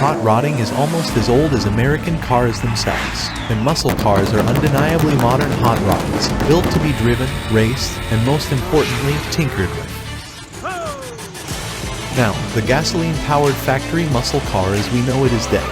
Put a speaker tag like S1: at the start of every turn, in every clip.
S1: hot rodding is almost as old as American cars themselves, and muscle cars are undeniably modern hot rods, built to be driven, raced, and most importantly, tinkered with. Now, the gasoline-powered factory muscle car as we know it is dead.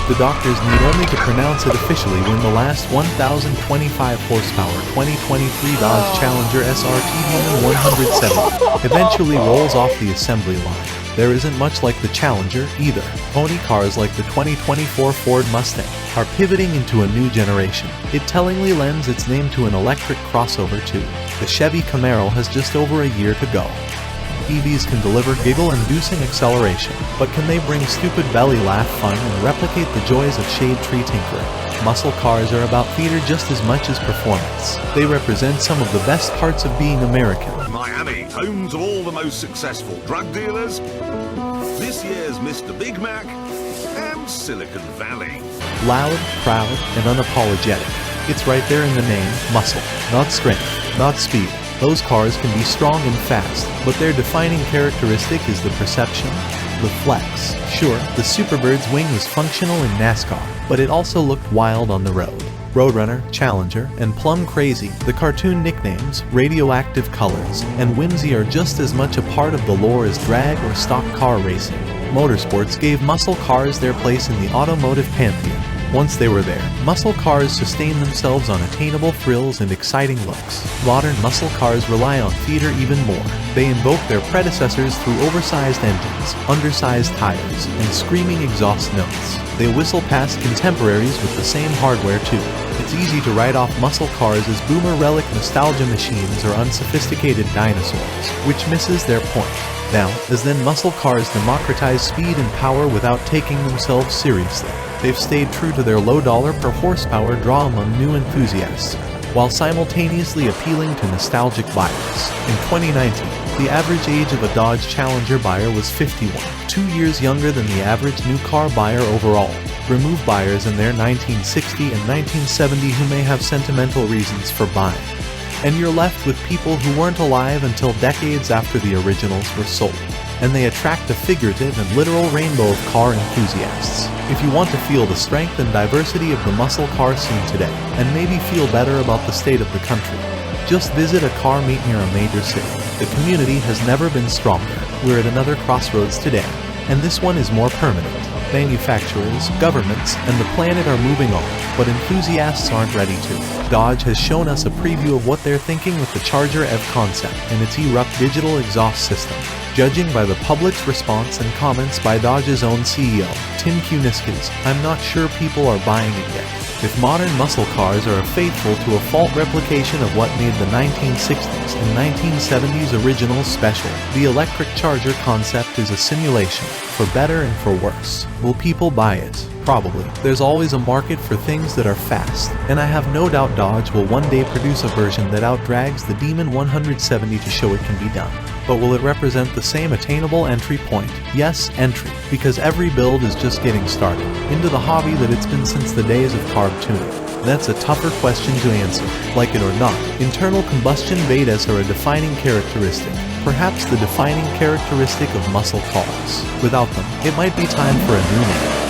S1: The doctors need only to pronounce it officially when the last 1,025 horsepower 2023 Dodge Challenger SRT 170 eventually rolls off the assembly line. There isn't much like the Challenger either. Pony cars like the 2024 Ford Mustang are pivoting into a new generation. It tellingly lends its name to an electric crossover too. The Chevy Camaro has just over a year to go. EVs can deliver giggle-inducing acceleration, but can they bring stupid belly laugh fun and replicate the joys of shade tree tinkering? Muscle cars are about theater just as much as performance. They represent some of the best parts of being American.
S2: Miami, home to all the most successful drug dealers, this year's Mr. Big Mac, and Silicon Valley.
S1: Loud, proud, and unapologetic. It's right there in the name, muscle. Not strength, not speed. Those cars can be strong and fast, but their defining characteristic is the perception, the flex. Sure, the Superbird's wing was functional in NASCAR, but it also looked wild on the road. Roadrunner, Challenger, and Plum Crazy, the cartoon nicknames, radioactive colors, and whimsy are just as much a part of the lore as drag or stock car racing. Motorsports gave muscle cars their place in the automotive pantheon. Once they were there, muscle cars sustained themselves on attainable thrills and exciting looks. Modern muscle cars rely on theater even more. They invoke their predecessors through oversized engines, undersized tires, and screaming exhaust notes. They whistle past contemporaries with the same hardware too. It's easy to write off muscle cars as boomer relic nostalgia machines or unsophisticated dinosaurs, which misses their point. Now, as then muscle cars democratize speed and power without taking themselves seriously. They've stayed true to their low dollar per horsepower draw among new enthusiasts, while simultaneously appealing to nostalgic buyers. In 2019, the average age of a Dodge Challenger buyer was 51, 2 years younger than the average new car buyer overall. Remove buyers in their 1960 and 1970 who may have sentimental reasons for buying, and you're left with people who weren't alive until decades after the originals were sold. And they attract a figurative and literal rainbow of car enthusiasts. If you want to feel the strength and diversity of the muscle car scene today, and maybe feel better about the state of the country, just visit a car meet near a major city. The community has never been stronger. We're at another crossroads today, and this one is more permanent. Manufacturers, governments, and the planet are moving on, but enthusiasts aren't ready to. Dodge has shown us a preview of what they're thinking with the Charger EV concept and its Erupt digital exhaust system. Judging by the public's response and comments by Dodge's own CEO, Tim Kuniskis, I'm not sure people are buying it yet. If modern muscle cars are faithful to a fault replication of what made the 1960s and 1970s originals special, the electric Charger concept is a simulation, for better and for worse. Will people buy it? Probably. There's always a market for things that are fast, and I have no doubt Dodge will one day produce a version that outdrags the Demon 170 to show it can be done. But will it represent the same attainable entry point? Yes, entry, because every build is just getting started, into the hobby that it's been since the days of carb tuning. That's a tougher question to answer. Like it or not, internal combustion betas are a defining characteristic, perhaps the defining characteristic of muscle cars. Without them, it might be time for a new name.